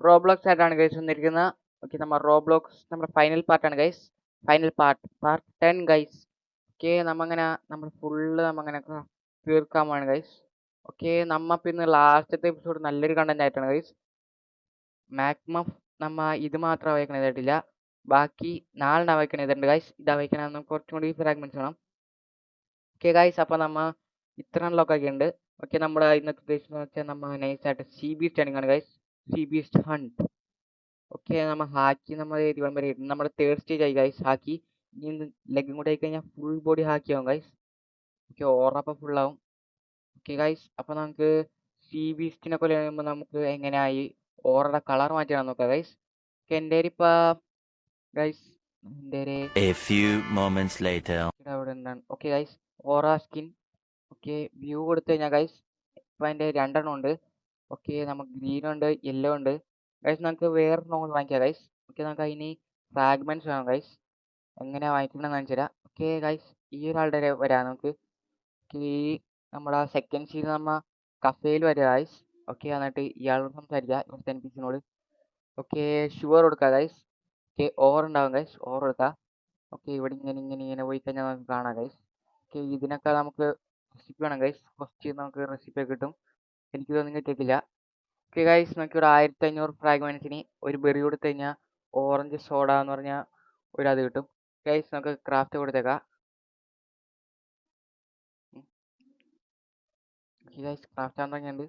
Roblox ആയിട്ടാണ് guys വന്നിരിക്കുന്നത്. Okay, നമ്മൾ റോബ്ലോക്സ് നമ്മുടെ ഫൈനൽ പാർട്ടാണ് guys. Final part 10 guys. Okay, നമ്മൾ ഫുള്ള് നമ്മങ്ങനെ തീർക്കാൻ പോവാണ് ഗൈസ്. ഓക്കെ, പിന്നെ ലാസ്റ്റത്തെ എപ്പിസോഡ് നല്ലൊരു കണ്ടന്റ് ആയിട്ടാണ് ഗൈസ്. മാക്സിമം ഇത് മാത്രം അവയ്ക്കണ ചെയ്തിട്ടില്ല, ബാക്കി നാളെ അവയ്ക്കണ ചെയ്തിട്ടുണ്ട് ഗൈസ്. ഇത് അവയ്ക്കണ കുറച്ചും കൂടി ഫ്രാഗ്മെന്റ്സ് വേണം. ഓക്കെ ഗൈസ്, അപ്പോൾ ഇത്ര അൺലോക്ക് ആക്കിയിട്ടുണ്ട്. ഓക്കെ, നമ്മുടെ ഇന്നത്തെ ഉദ്ദേശം എന്ന് വെച്ചാൽ നൈസായിട്ട് സി ബീസ്റ്റ് ആണ് guys. Sea beast hunt. Okay, ഹാക്കി നമ്മുടെ തേർഡ് സ്റ്റേജ് ആയി ഗൈസ്. ഹാക്കി ഇനി ലെഗും കൂടെ ആയി കഴിഞ്ഞാൽ ഫുൾ ബോഡി ഹാക്കി ആവും ഗൈസ്. ഓക്കെ, ഓറപ്പം ഫുൾ ആവും. ഓക്കെ ഗൈസ്, അപ്പോൾ നമുക്ക് സി ബീസ്റ്റിനെ പോലെ വരുമ്പോൾ നമുക്ക് എങ്ങനെയായി ഓറയുടെ കളർ മാറ്റിയാണെന്ന് നോക്കാം ഗൈസ്. ഓക്കെ, എൻ്റെ guys A few moments later. അവിടെ എന്താണ്. ഓക്കെ ഗൈസ്, ഓറ സ്കിൻ. ഓക്കെ, വ്യൂ കൊടുത്തു കഴിഞ്ഞാൽ ഗൈസ് ഇപ്പം അതിൻ്റെ 2 ഉണ്ട്. ഓക്കെ, നമുക്ക് ഗ്രീൻ ഉണ്ട്, യെല്ലോ ഉണ്ട് ഗൈസ്. നമുക്ക് വേറെ നോട്ട് വാങ്ങിക്കാം ഗൈസ്. ഓക്കെ, നമുക്ക് അതിന് ഫ്രാഗ്മെന്റ്സ് വേണം ഗൈസ്. എങ്ങനെയാണ് വാങ്ങിക്കണമെന്ന് കാണിച്ചു തരാം. ഓക്കെ ഗൈസ്, ഈ ഒരാളുടെ വരാം നമുക്ക്. ഈ നമ്മുടെ സെക്കൻഡ് സീസൺ കഫേയിൽ വരിക ഗൈസ്. ഓക്കെ, എന്നിട്ട് ഇയാളോട് സംസാരിക്കുക, ഇവിടുത്തെ NPC-നോട്. ഓക്കെ, ഷുവർ കൊടുക്കുക ഗൈസ്. ഓക്കെ, ഓവർ ഉണ്ടാവും ഗൈസ്, ഓവർ കൊടുക്കുക. ഓക്കെ, ഇവിടെ ഇങ്ങനെ പോയി കഴിഞ്ഞാൽ നമുക്ക് കാണാം ഗൈസ്. ഓക്കെ, ഇതിനൊക്കെ നമുക്ക് റെസിപ്പി വേണം ഗൈസ്. ഫസ്റ്റ് നമുക്ക് റെസിപ്പി കിട്ടും. എനിക്കിതൊന്നും കിട്ടിയിട്ടില്ല. ഓക്കെ ഗൈസ്, നമുക്കിവിടെ 1500 ഫ്രാഗ്മെന്റ്സിന് ഒരു ബെറി കൊടുത്തു കഴിഞ്ഞാൽ ഓറഞ്ച് സോഡ എന്ന് പറഞ്ഞാൽ അത് കിട്ടും ഗൈസ്. നമുക്ക് ക്രാഫ്റ്റ് കൊടുത്തേക്കാം. ഗൈസ്, ക്രാഫ്റ്റ് ആണെന്ന് പറഞ്ഞുണ്ട്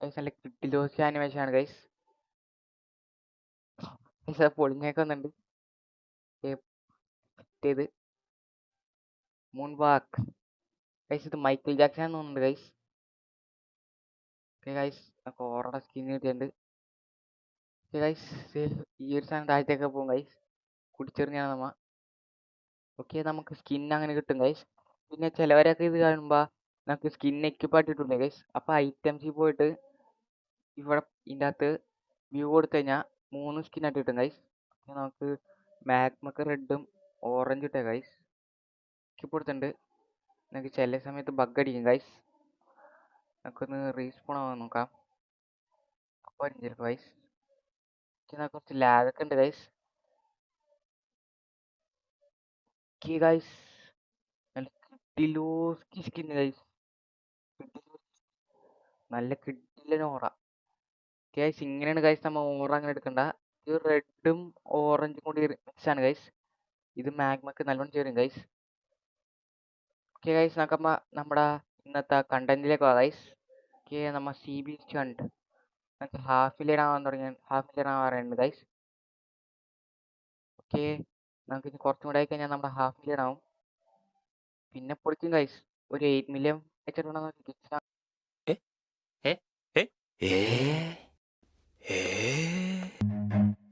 ഗൈസ്. നല്ല കിട്ടിലോസി ആനിമേഷൻ ആണ് ഗൈസ്. ഗൈസ്, പൊളിഞ്ഞൊക്കെ വന്നിട്ടുണ്ട്. ഇത് മൂൺ വാക്ക് ഗൈസ്. ഇത് മൈക്കിൾ ജാക്സൺ എന്ന് തോന്നുന്നുണ്ട് ഗൈസ്. ഓക്കെ ഗൈസ്, നമുക്ക് ഓറയുടെ സ്കിൻ കിട്ടിയിട്ടുണ്ട്. ഓക്കെ ഗൈസ്, ഈ ഒരു സാധനം താഴത്തേക്ക് പോകും ഗൈസ്. കുടിച്ചെറിഞ്ഞാണ് ഓക്കെ, നമുക്ക് സ്കിൻ അങ്ങനെ കിട്ടും ഗൈസ്. പിന്നെ ചിലവരൊക്കെ ഇത് കാണുമ്പോൾ നമുക്ക് സ്കിൻ എക്യുപ്പായിട്ടിട്ടുണ്ട് ഗൈസ്. അപ്പോൾ ഐറ്റംസിൽ പോയിട്ട് ഇവിടെ ഇതിൻ്റെ അകത്ത് വ്യൂ കൊടുത്തു കഴിഞ്ഞാൽ 3 സ്കിന്നായിട്ട് കിട്ടും ഗൈസ്. നമുക്ക് മാഗ്മക്ക് റെഡും ഓറഞ്ച് ഇട്ടേ ഗൈസ്. എക്യുപ്പ് കൊടുത്തിട്ടുണ്ട്. നമുക്ക് ചില സമയത്ത് ബഗ് അടിക്കും ഗൈസ്. നമുക്കൊന്ന് റീസ്പോൺ ആവാൻ നോക്കാം. അപ്പോൾ ഗൈസ് കുറച്ച് ലാഗൊക്കെ ഉണ്ട് ഗൈസ്. ഓക്കെ ഗൈസ്, നല്ല കിട്ടിലോസ്കി സ്കിൻ ഗൈസ്. നല്ല കിട്ടില്ല ഓറ ഗൈസ്. ഇങ്ങനെയാണ് ഗൈസ് നമ്മൾ ഓറ അങ്ങനെ എടുക്കണ്ട. ഇത് റെഡും ഓറഞ്ചും കൂടി മിക്സ് ആണ് ഗൈസ്. ഇത് മാഗ്മക്ക് നല്ലോണം ചേരും ഗൈസ്. ഓക്കെ ഗൈസ്, നമ്മുടെ ഇന്നത്തെ കണ്ടന്റിലേക്ക് പോകാം ഗൈസ്. ഓക്കെ, സി ബീസ്റ്റ് കണ്ട് നമുക്ക് ഹാഫിലിടാൻ പറയുന്നുണ്ട് ഗൈസ്. ഓക്കെ, നമുക്ക് ഇനി കുറച്ചും കൂടെ ആയി കഴിഞ്ഞാൽ നമ്മുടെ ഹാഫിലിടാവും. പിന്നെ പൊളിക്കും ഗൈസ്. ഒരു 8 മില്യൺ വെച്ചിട്ടുണ്ടെന്ന്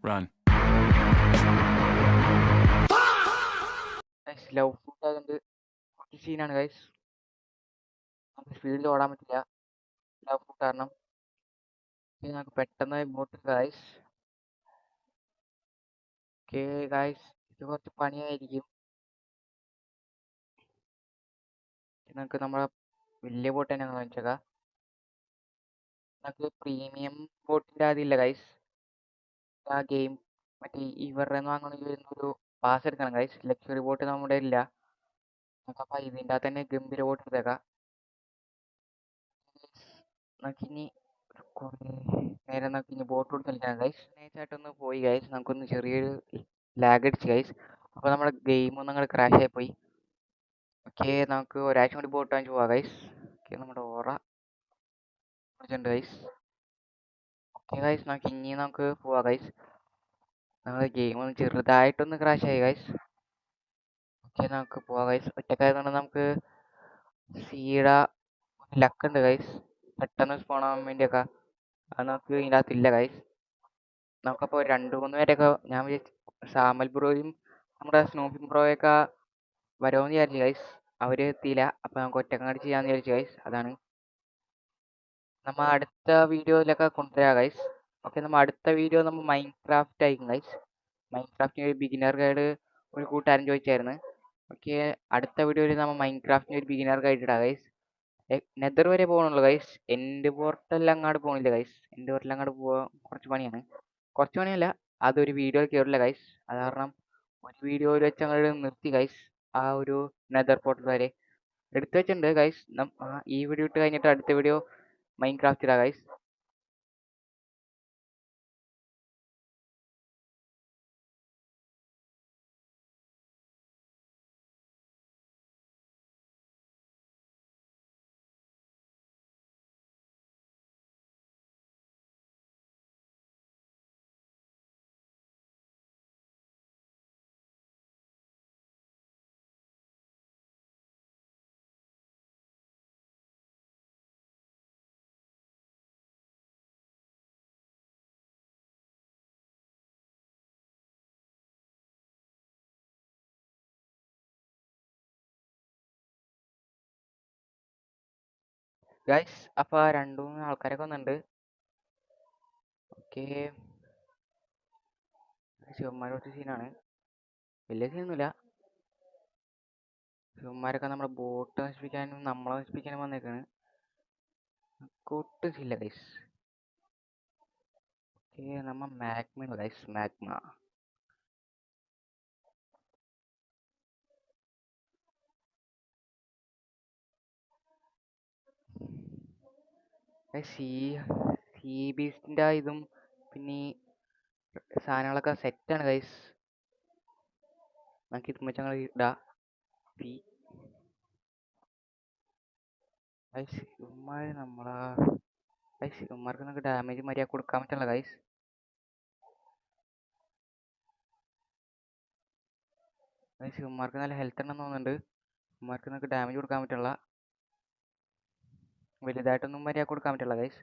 Run. ലവ് ഫുഡ് അതുകൊണ്ട് കുറച്ച് സീനാണ് ഗൈസ്. നമുക്ക് സ്പീഡിൽ ഓടാൻ പറ്റില്ല ലവ് ഫുഡ് കാരണം. നമുക്ക് പെട്ടെന്ന് ഇങ്ങോട്ട് ഗൈസ്. ഓക്കെ ഗൈസ്, ഇത് കുറച്ച് പണിയായിരിക്കും. നമുക്ക് നമ്മുടെ വലിയ ബോട്ട് തന്നെ വാങ്ങിച്ചേക്കാം. നമുക്ക് പ്രീമിയം ബോട്ടിൻ്റെ അതില്ല ഗൈസ്. ആ ഗെയിം മറ്റേ ഇവരുടെ വാങ്ങണമെങ്കിൽ ഒരു പാസ് എടുക്കണം ഗൈസ്. ലക്ഷറി ബോട്ട് നമ്മുടെ ഇല്ല. നമുക്കപ്പോൾ ഇതിൻ്റെ അകത്ത് തന്നെ ഗംഭീര ബോട്ട് എടുത്തേക്കാം. നമുക്കിനി കുറേ നേരം നമുക്കിനി ബോട്ട് കൊടുത്ത് കളിക്കാം ഗൈസ്. നൈസായിട്ടൊന്ന് പോയി ഗൈസ്. നമുക്കൊന്ന് ചെറിയൊരു ലാഗ് അടിച്ച് ഗൈസ്. അപ്പോൾ നമ്മുടെ ഗെയിം ഒന്നും അങ്ങോട്ട് ക്രാഷ് ആയിപ്പോയി. ഓക്കെ, നമുക്ക് ഒരാഴ്ച കൂടി ബോട്ട് വാങ്ങിച്ച് പോവാം ഗൈസ്. ഓക്കെ, നമ്മുടെ ഓറ വിളിച്ചിട്ടുണ്ട് ഗൈസ്. ഓക്കെ ഗൈസ്, നമുക്ക് പോവാം ഗൈസ്. നമ്മുടെ ഗെയിം ഒന്ന് ചെറുതായിട്ടൊന്ന് ക്രാഷ് ആയി ഗൈസ്. ഓക്കെ, നമുക്ക് പോവാം ഗൈസ്. ഒറ്റക്കായതുകൊണ്ട് നമുക്ക് സീഡ ലക്ക് ഉണ്ട് ഗൈസ്. പെട്ടെന്ന് സ്പോൺ ആവാൻ വേണ്ടിയൊക്കെ അത് നമുക്ക് ഇതിൻ്റെ അകത്തില്ല ഗൈസ്. നമുക്കപ്പോൾ 2-3 പേരൊക്കെ ഞാൻ വിചാരിച്ചു സാമൽ ബ്രോയും നമ്മുടെ സ്നോഫിൻ ബ്രോയൊക്കെ വരുമെന്ന് വിചാരിച്ചു ഗൈസ്. അവർ എത്തിയില്ല. അപ്പോൾ നമുക്ക് ഒറ്റക്കാട് ചെയ്യാമെന്ന് വിചാരിച്ചു ഗൈസ്. അതാണ് നമ്മൾ അടുത്ത വീഡിയോയിലൊക്കെ കൊണ്ടുവരാം ഗൈസ്. ഓക്കെ, അടുത്ത വീഡിയോ മൈൻക്രാഫ്റ്റ് ആയിരിക്കും ഗൈസ്. മൈൻക്രാഫ്റ്റിന് ഒരു ബിഗിനർ ഗൈഡ് ഒരു കൂട്ടുകാരൻ ചോദിച്ചായിരുന്നു. ഓക്കെ, അടുത്ത വീഡിയോയിൽ മൈൻക്രാഫ്റ്റിന് ഒരു ബിഗിനർ ഗൈഡ് ഇടാം ഗൈസ്. നെതർ വരെ പോകണുള്ളൂ ഗൈസ്. എൻഡ് പോർട്ടൽ അങ്ങോട്ട് പോകണില്ല ഗൈസ്. എൻഡ് പോർട്ടൽ അങ്ങോട്ട് പോകാൻ കുറച്ച് പണിയാണ്. കുറച്ച് പണിയല്ല, അതൊരു വീഡിയോ കയറില്ല ഗൈസ്. അത് കാരണം ഒരു വീഡിയോയിൽ വെച്ച് അങ്ങോട്ട് നിർത്തി ഗൈസ്. ആ ഒരു നെതർ പോർട്ടൽ വരെ എടുത്തു വെച്ചിട്ടുണ്ട് ഗൈസ്. ഈ വീഡിയോ ഇട്ട് കഴിഞ്ഞിട്ട് അടുത്ത വീഡിയോ മൈൻക്രാഫ്റ്റ് ഇടാം ഗൈസ്. ഗൈസ് അപ്പോൾ രണ്ടു മൂന്ന് ആൾക്കാരൊക്കെ വന്നിട്ടുണ്ട്. ഓക്കെ, ശിവന്മാർ കുറച്ച് സീനാണ്. വലിയ സീനൊന്നുമില്ല. ശിവന്മാരൊക്കെ നമ്മുടെ ബോട്ട് നശിപ്പിക്കാനും നമ്മളെ നശിപ്പിക്കാനും വന്നേക്കാണ്. ഒട്ടും സീനില്ല ഗൈസ്. ഓക്കെ, നമ്മ മാഗ്മ ഗൈസ്, മാഗ്മ. സീ ബീസ്റ്റിൻ്റെ ഇതും പിന്നെ ഈ സാധനങ്ങളൊക്കെ സെറ്റാണ് ഗൈസ്. നമുക്ക് ഇത് വെച്ച് ഞങ്ങൾ ഇടാം. ഗൈസ് ഇവന്മാർ നമ്മളാ ഗൈസ് ഇവന്മാർക്ക് നമുക്ക് ഡാമേജ് മര്യാദ കൊടുക്കാൻ പറ്റില്ല ഗൈസ്. ഗൈസ് ഇവന്മാർക്ക് നല്ല ഹെൽത്ത് ഉണ്ടെന്ന് തോന്നുന്നുണ്ട്. ഇവന്മാർക്ക് നമുക്ക് ഡാമേജ് കൊടുക്കാൻ പറ്റില്ല. വലുതായിട്ടൊന്നും മര്യാദ കൊടുക്കാൻ പറ്റില്ല ഗൈസ്.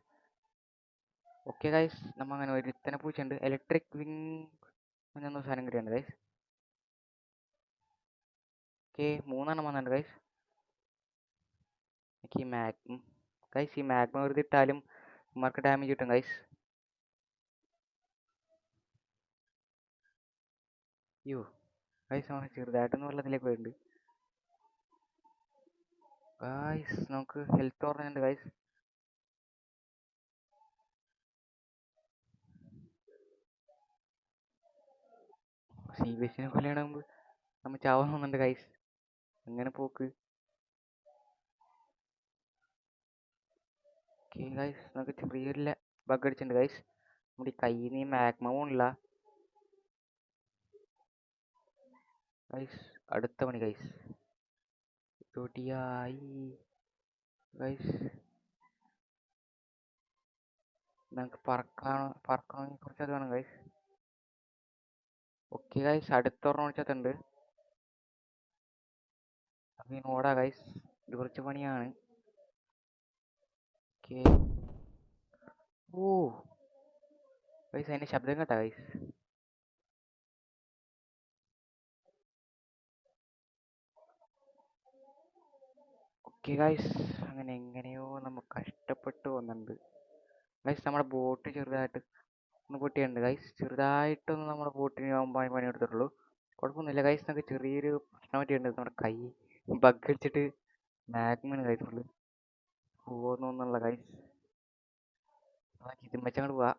ഓക്കെ ഗൈസ്, നമ്മ അങ്ങനെ ഒരുത്തനെ പൂച്ചയുണ്ട്. ഇലക്ട്രിക് വിങ് എന്നൊന്നും സാധനം കിട്ടിയുണ്ട് ഗൈസ്. ഓക്കെ, 3 വന്നിട്ടുണ്ട് ഗൈസ്. ഈ മാഗ്മ ഗൈസ്, ഈ മാഗ്മ വെറുതെ ഇട്ടാലും ഇവന്മാർക്ക് ഡാമേജ് കിട്ടും ഗൈസ്. യോ ഗൈസ്, നമ്മൾ ചെറുതായിട്ടൊന്ന് വെള്ളത്തിലേക്ക് പോയിട്ടുണ്ട് ഗൈസ്. നമുക്ക് ഹെൽത്ത് ഓർമ്മയുണ്ട് ഗൈസ്. സി ബി എസിനെ കൊല്ലാണ് മുമ്പ് നമ്മൾ ചാവാൻ തോന്നുന്നുണ്ട് ഗൈസ്. അങ്ങനെ പോക്ക്. ഓക്കെ ഗൈസ്, നമുക്ക് ചെറിയൊരു ബഗ് അടിച്ചിട്ടുണ്ട് ഗൈസ്. നമ്മുടെ ഈ കയ്യിൽ നിന്ന് ഈ മാഗ്മ പോണില്ല ഗൈസ്. അടുത്ത പണി ഗൈസ്. തൊടിയായി ഗൈസ്. നമുക്ക് പറക്കണമെങ്കിൽ കുറച്ച് അത് വേണം ഗൈസ്. ഓക്കെ ഗൈസ്, അടുത്ത ഒരെണ്ണം വിളിച്ചിട്ടുണ്ട്. അപ്പം ഓടാ ഗൈസ്, ഇത് കുറച്ച് പണിയാണ്. ഓക്കെ, ഓ ഗൈസ് അതിൻ്റെ ശബ്ദം കേട്ടാ ഗൈസ്. ഓക്കെ ഗൈസ്, അങ്ങനെ എങ്ങനെയോ നമ്മൾ കഷ്ടപ്പെട്ട് വന്നിട്ടുണ്ട് ഗൈസ്. നമ്മുടെ ബോട്ട് ചെറുതായിട്ട് ഒന്ന് പൊട്ടിയുണ്ട് ഗൈസ്. ചെറുതായിട്ടൊന്ന് നമ്മുടെ ബോട്ടിന് പണി എടുത്തിട്ടുള്ളൂ. കുഴപ്പമൊന്നുമില്ല ഗൈസ്. നമുക്ക് ചെറിയൊരു പ്രശ്നം പറ്റിയിട്ടുണ്ട്. നമ്മുടെ കൈ ബഗ് അടിച്ചിട്ട് മാഗ്മയാണ് ഗൈസ് ഉള്ളു പോകുന്നുള്ള ഗൈസ്. ഇതും വെച്ചങ്ങോട്ട് പോവാ.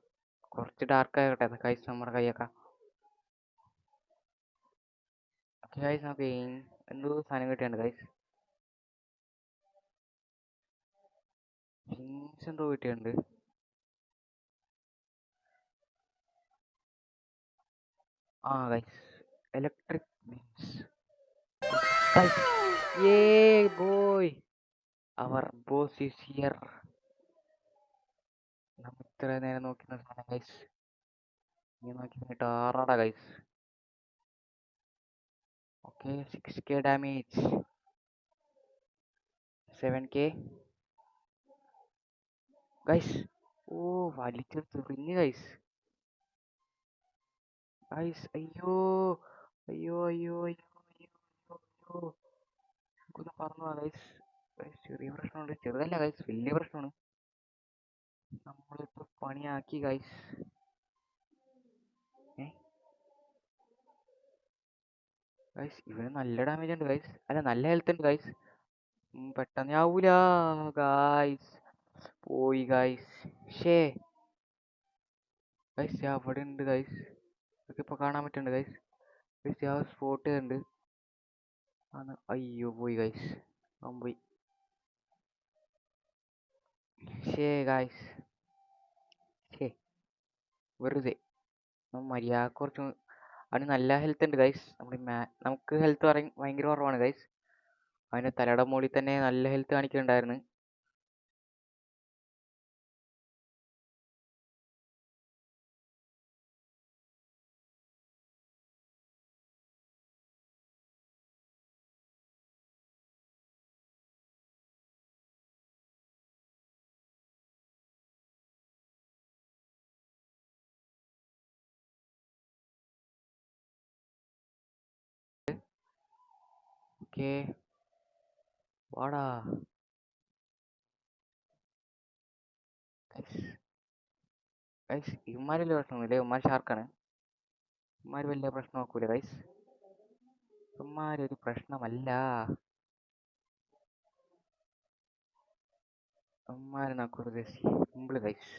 കുറച്ച് ഡാർക്ക് ആകട്ടെ ഗൈസ് നമ്മുടെ കൈയൊക്കെ. ഓക്കെ ഗൈസ്, നമുക്ക് എന്തോ സാധനം കിട്ടിയുണ്ട് ഗൈസ്. ഫിൻസ് എന്തോ കിട്ടിയുണ്ട്. ആ guys, electric beams guys. Yeah boy, our boss is here. നമ്മൾ ഇത്ര നേരം നോക്കുന്ന സാധനം ഗൈസ്. നീ നോക്കി നിന്നിട്ട് ആറാടാ guys. Okay, 6k damage, 7k guys. ഓ വലിച്ചെറിഞ്ഞ് ഗൈസ്. ഗൈസ് അയ്യോ അയ്യോ അയ്യോ അയ്യോ അയ്യോ അയ്യോ. നമുക്കൊന്ന് പറഞ്ഞു പോവാ ഗൈസ്. ചെറിയ പ്രശ്നമുണ്ട്. ചെറുതല്ല ഗൈസ്, വലിയ പ്രശ്നമാണ്. നമ്മളിപ്പോൾ പണിയാക്കി ഗൈസ്. ഗൈസ് ഇവന് നല്ല ഡാമേജ് ഉണ്ട് ഗൈസ്. അല്ല, നല്ല ഹെൽത്ത് ഉണ്ട് ഗൈസ്. പെട്ടെന്ന് ആവൂല ഗായ്സ്. പോയി ഗായ്സ്. ഷേ ഗൈസ് അവിടെ ഉണ്ട് ഗൈസ്. ഇതൊക്കെ ഇപ്പൊ കാണാൻ പറ്റുന്നുണ്ട് ഗൈസ്. ഗൈസ് ആ സ്പോട്ട് ഉണ്ട്. അയ്യോ പോയി ഗൈസ്. അവൻ പോയി. ഷേ ഗായ്സ്. ഷേ വെറുതെ മര്യാദ കുറച്ച്. അവന് നല്ല ഹെൽത്ത് ഉണ്ട് ഗൈസ്. നമുക്ക് ഹെൽത്ത് ഭയങ്കര കുറവാണ് ഗൈസ്. അവന്റെ തലയുടെ മുകളിൽ തന്നെ നല്ല ഹെൽത്ത് കാണിക്കുന്നുണ്ടായിരുന്നു. ഓക്കേ വാടാ ഗൈസ്. ഗൈസ് ഇവന്മാര് വലിയ പ്രശ്നമൊന്നുമില്ല. ഇവന്മാർ ഷാർക്കാണ്. ഇവന്മാര് വലിയ പ്രശ്നം നോക്കൂല ഗൈസ്. ഇവന്മാരൊരു പ്രശ്നമല്ല. ഇവന്മാരെ നോക്കൂല സിമ്പിള് ഗൈസ്.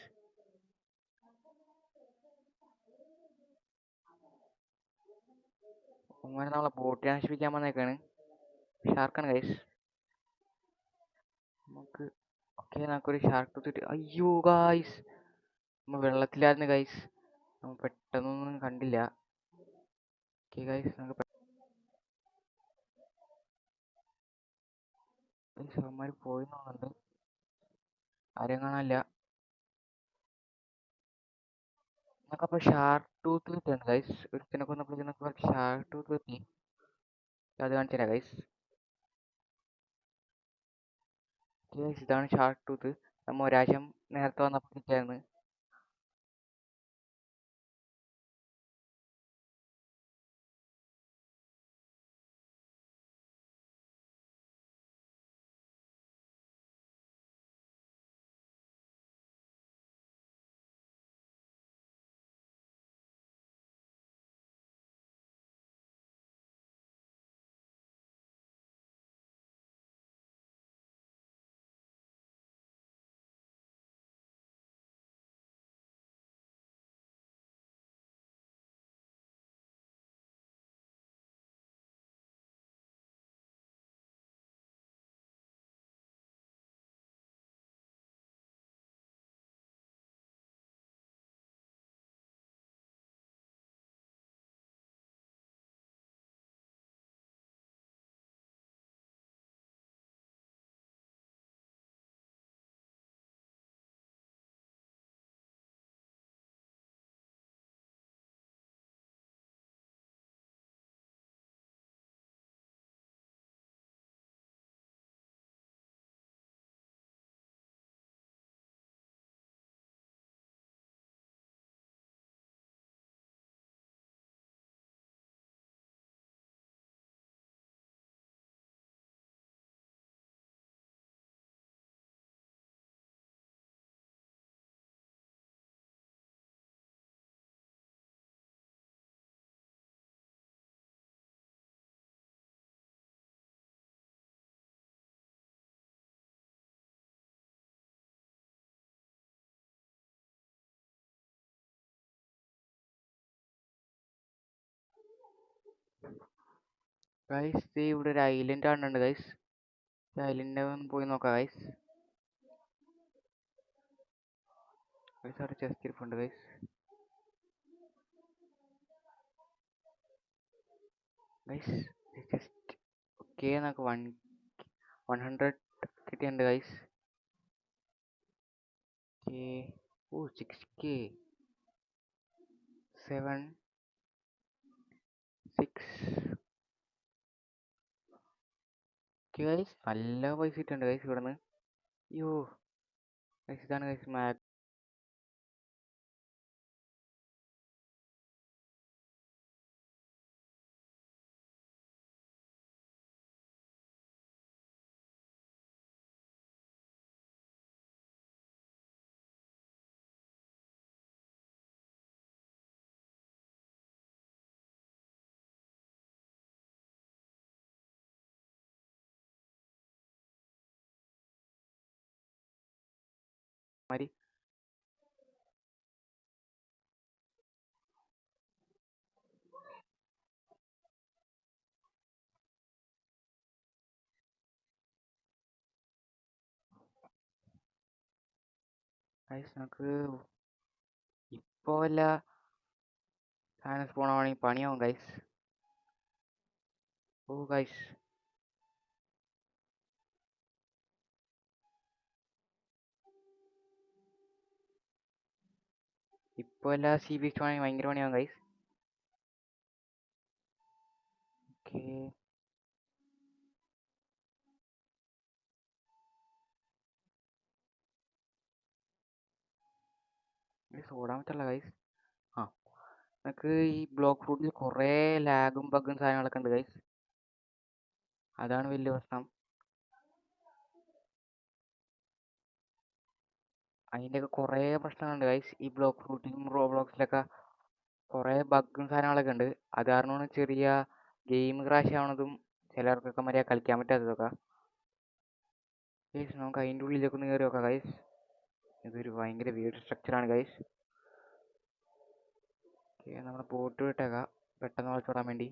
ഇവന്മാര് നമ്മളെ ബോട്ടിനെ നശിപ്പിക്കാൻ വന്നേക്കാണ്. ഷാർക്കാണ് ഗൈസ്. നമുക്ക് ഓക്കെ നമുക്കൊരു ഷാർക്ക് ടൂത്ത്. അയ്യോ ഗായ്സ് നമ്മ വെള്ളത്തിലായിരുന്നു ഗൈസ്. നമ്മ പെട്ടെന്നൊന്നും കണ്ടില്ല. ഓക്കെ ഗൈസ് നമുക്ക് അവന്മാര് പോയി തോന്നുന്നുണ്ട്. ആരെയും കാണാനില്ല. നമുക്കപ്പോ ഷാർക്ക് ടൂത്ത് കിട്ടുന്നുണ്ട് ഗൈസ്. ഒരുത്തിനെ കൊന്നപ്പോഴേക്കും ഷാർക്ക് ടൂത്ത് കിട്ടി. അത് കാണിച്ചു തരാം ഗൈസ്. ഇതാണ് ഷാർക്ക് ടൂത്ത്. നമ്മ ഒരാഴ്ച നേരത്തെ വന്നപ്പോൾ കിട്ടിയായിരുന്നു. ഗൈസ് ഇവിടെ ഒരു ഐലൻഡ് കാണുന്നുണ്ട് ഗൈസ്. ഐലൻഡ് ഒന്ന് പോയി നോക്കാം ഗൈസ്. ഗൈസ് അവിടെ ചെസ്റ്റ് ഇരിപ്പുണ്ട് ഗൈസ്. ഗൈസ് ജസ്റ്റ് ഓക്കെ നമുക്ക് 100 കിട്ടിയിട്ടുണ്ട് ഗൈസ്. ഓക്കെ ഓ 6K 7 6 ഓക്കെ ഗൈസ് നല്ല പൈസ കിട്ടുന്നുണ്ട് ഗൈസ് ഇവിടുന്ന്. അയ്യോ ഗൈസ് ഇതാണ് ഗൈസ് മാതിരി. ഗൈസ് നമുക്ക് ഇപ്പോ വല്ല സാധനം സ്പോൺ ആവണമെങ്കിൽ പണിയാവും ഗൈസ്. ഓ ഗൈസ് ഇപ്പൊ എല്ലാ CB ആണെങ്കിൽ ഭയങ്കര പണിയാവും ഗൈസ്. ഓക്കേ ഗൈസ് ഓടാൻ പറ്റില്ല ഗൈസ്. ആ നമുക്ക് ഈ ബ്ലോക്ക് ഫ്രൂട്ടിൽ കുറേ ലാഗും ബഗ്ഗും സാധനങ്ങളൊക്കെ ഉണ്ട് ഗൈസ്. അതാണ് വലിയ പ്രശ്നം. അതിൻ്റെയൊക്കെ കുറേ പ്രശ്നങ്ങളുണ്ട് ഗൈസ്. ഈ ബ്ലോക്ക് ഫ്രൂട്ടിലും റോബ്ലോക്സിലൊക്കെ കുറേ ബഗ്ഗും സാധനങ്ങളൊക്കെ ഉണ്ട്. അത് കാരണമാണ് ചെറിയ ഗെയിം ക്രാഷ് ആവണതും ചിലർക്കൊക്കെ മര്യാദ കളിക്കാൻ പറ്റാത്തതൊക്കെ. ഗൈസ് നമുക്ക് അതിൻ്റെ ഉള്ളിലേക്ക് ഒന്ന് കയറി നോക്കാം ഗൈസ്. ഇതൊരു ഭയങ്കര വീട് സ്ട്രക്ചറാണ് ഗൈസ്. ഓക്കെ നമ്മുടെ ബോട്ട് വിട്ടേക്കാം പെട്ടെന്ന് വളച്ചോടാൻ വേണ്ടി.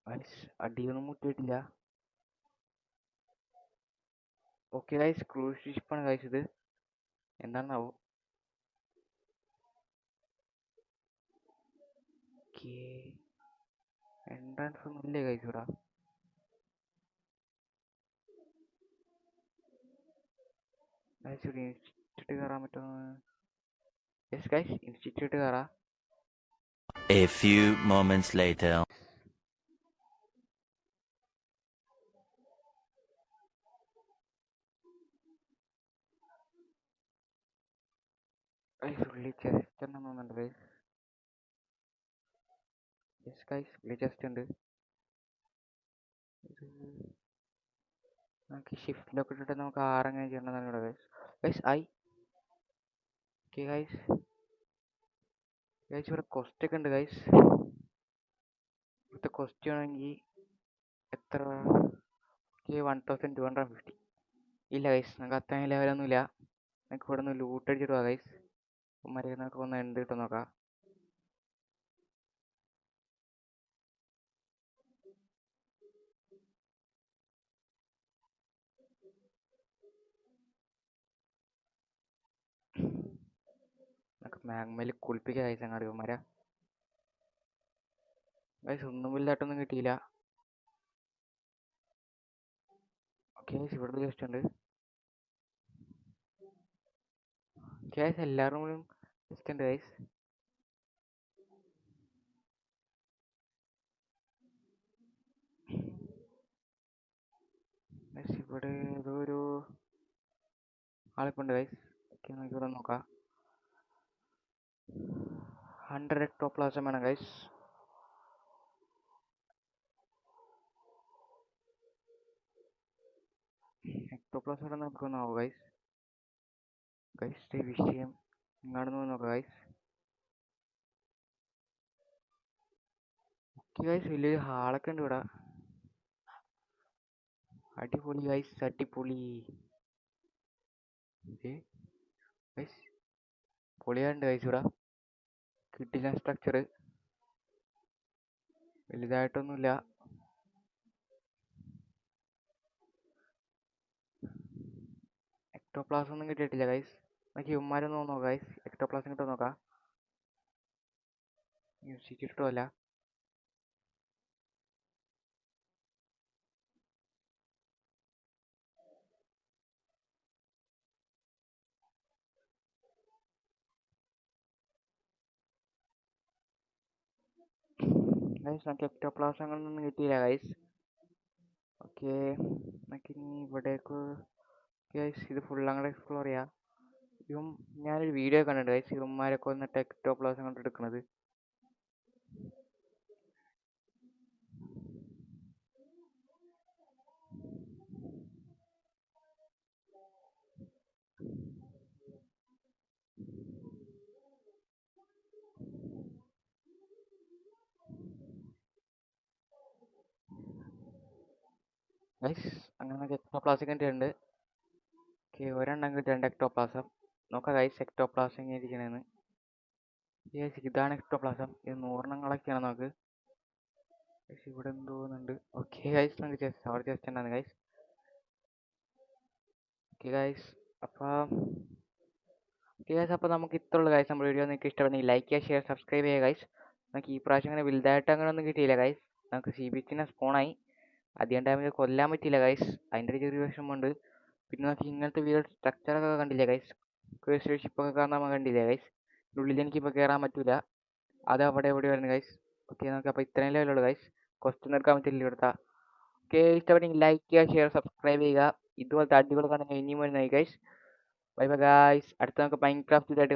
ഗൈസ് അടിയൊന്നും മുട്ടിയിട്ടില്ല. ഓക്കെ ഗൈസ് ക്രൂസ് ഷിപ്പാണ് ഗൈസ് ഇത്. എന്താണെന്നാവോ. ഓക്കെ എൻട്രൻസ് ഒന്നും ഇല്ലേ ഗൈസ് ഇവിടെ. ഗൈസ് ഇവിടെ ഇൻസ്റ്റിറ്റ്യൂട്ട് കയറാൻ പറ്റുമെന്ന്. യെസ് ഗൈസ് ഇൻസ്റ്റിറ്റ്യൂട്ട് കയറാം. A few moments later. Guys ഉള്ളിൽ ചെസ്റ്റ് ഉണ്ടെന്ന് തോന്നുന്നുണ്ട് ഗൈസ്. യെസ് ഗൈസ് ഉള്ളിൽ ചെസ്റ്റ് ഉണ്ട്. ഇത് നമുക്ക് ഷിഫ്റ്റിലൊക്കെ ഇട്ടിട്ട് നമുക്ക് ആറെങ്ങനെ ചെയ്യണമെന്നാണ് ഇവിടെ ഗൈസ്. ഗൈസ് ആയി. ഓക്കെ ഗൈസ് ഗൈസ് ഇവിടെ കോസ്റ്റ് ഒക്കെ ഉണ്ട് ഗൈസ്. ഇവിടുത്തെ കോസ്റ്റ് ആണെങ്കിൽ എത്ര 1250. ഇല്ല ഗൈസ് നമുക്ക് അത്രയും ലെവലൊന്നുമില്ല. നമുക്ക് ഇവിടെ നിന്ന് ലൂട്ട് അടിച്ചിട്ട് പോവാം ഗൈസ്. മരുന്നൊക്കെ ഒന്ന് എന്ത് കിട്ടും നോക്കാം. നമുക്ക് മാഗ്മയിൽ കുളിപ്പിക്കാം ഗൈസ് അങ്ങാടി ഇവന്മാരെ. ഗൈസ് ഒന്നും വലുതായിട്ടൊന്നും കിട്ടിയില്ല. ഓക്കെ ഗൈസ് ഇവിടെ ജസ്റ്റ് ഉണ്ട്. ഗൈസ് എല്ലാവരും കൂടി ജസ്റ്റ് ഉണ്ട് ഗൈസ്. ഗൈസ് ഇവിടെ ഏതോ ഒരു ആളിപ്പുണ്ട് ഗൈസ്. ഓക്കെ നമുക്ക് ഇവിടെ നോക്കാം. 100 എക്ടോപ്ലാസം വേണം ഗൈസ്. എക്ടോപ്ലാസം ഇവിടെ നോക്കുന്നാവോ ഗൈസ്. ഗൈസ് വിഷയം ഇങ്ങോട്ട് നോക്കാം ഗൈസ്. ഓക്കെ ഗൈസ് വലിയൊരു ഹാളൊക്കെ ഉണ്ട് ഇവിടെ. അടിപൊളി ഗൈസ് അടിപൊളി. ഗൈസ് പൊളിയാണ്ട് ഗൈസ് ഇവിടെ. കിട്ടില്ല സ്ട്രക്ചർ വലുതായിട്ടൊന്നുമില്ല. എക്ടോപ്ലാസം ഒന്നും കിട്ടിയിട്ടില്ല ഗൈസ്. നമുക്ക് ഇവന്മാരൊന്നും നോക്കാം ഗൈസ്. എക്ടോപ്ലാസം കിട്ടുമോ നോക്കാം. കിട്ടുമല്ല. ഗൈസ് നമുക്ക് എക്ടോപ്ലാസങ്ങളൊന്നും കിട്ടിയില്ല ഗൈസ്. ഓക്കെ നമുക്കിനി ഇവിടേക്ക് ഗൈസ് ഇത് ഫുൾ അങ്ങോട്ട് എക്സ്പ്ലോർ ചെയ്യാം. ഞാനൊരു വീഡിയോ കണ്ടിട്ടുണ്ട് ഗൈസ് ഇവന്മാരൊക്കെ വന്നിട്ട് എക്ടോപ്ലാസം കൊണ്ട് എടുക്കുന്നത്. ഗൈസ് അങ്ങനെ നമുക്ക് എക്ടോപ്ലാസം കിട്ടിയിട്ടുണ്ട്. ഓക്കെ, ഒരെണ്ണം കിട്ടിയിട്ടുണ്ട് എക്ടോപ്ലാസം. നോക്കാം ഗൈസ് എക്ടോപ്ലാസം എങ്ങനെ ഇരിക്കണേന്ന്. ഗൈസ് ഇതാണ് എക്ടോപ്ലാസം. ഇത് 100 നമുക്ക്. ഗൈസ് ഇവിടെ എന്തോന്നുണ്ട്. ഓക്കെ ഗൈസ് നമുക്ക് അവിടെ ജസ്റ്റ് ഉണ്ടായിരുന്നു ഗൈസ്. ഓക്കെ ഗൈസ് അപ്പോൾ നമുക്ക് ഇത്രയുള്ളൂ ഗൈസ്. നമ്മുടെ വീഡിയോ നിങ്ങൾക്ക് ഇഷ്ടപ്പെടുന്നെങ്കിൽ ലൈക്ക് ചെയ്യുക, ഷെയർ, സബ്സ്ക്രൈബ് ചെയ്യുക ഗൈസ്. നമുക്ക് ഈ പ്രാവശ്യം അങ്ങനെ വലുതായിട്ട് അങ്ങനെ ഒന്നും കിട്ടിയില്ല ഗൈസ്. നമുക്ക് CBTനെ സ്പോണായി. അധികം ടൈമിൽ കൊല്ലാൻ പറ്റിയില്ല ഗൈസ്. അതിൻ്റെ ഒരു ചെറിയ വിഷമമുണ്ട്. പിന്നെ നമുക്ക് ഇങ്ങനത്തെ വീഡിയോ സ്ട്രക്ചറൊക്കെ കണ്ടില്ലേ ഗൈസ്. ഷിപ്പൊക്കെ കാണാൻ നമ്മൾ കണ്ടില്ലേ ഗൈസ്. ഉള്ളിൽ എനിക്കിപ്പോൾ കയറാൻ പറ്റില്ല. അത് അവിടെ എവിടെ വരുന്നു ഗൈസ്. ഓക്കെ, നമുക്ക് അപ്പോൾ ഇത്രയും ലെവലുള്ളൂ ഗൈസ്. ക്വസ്റ്റ്യൻ എടുക്കാൻ പറ്റില്ല ഇവിടുത്തെ. ഓക്കെ, ഇഷ്ടപ്പെട്ടെങ്കിൽ ലൈക്ക് ചെയ്യുക, ഷെയർ, സബ്സ്ക്രൈബ് ചെയ്യുക. ഇതുപോലത്തെ അടിപൊളി കണ്ടന്റ് ഇനിയും വരുന്നതായി ഗൈസ്. Bye bye guys. അടുത്ത നമുക്ക് മൈൻക്രാഫ്റ്റ് ഇതായിട്ട്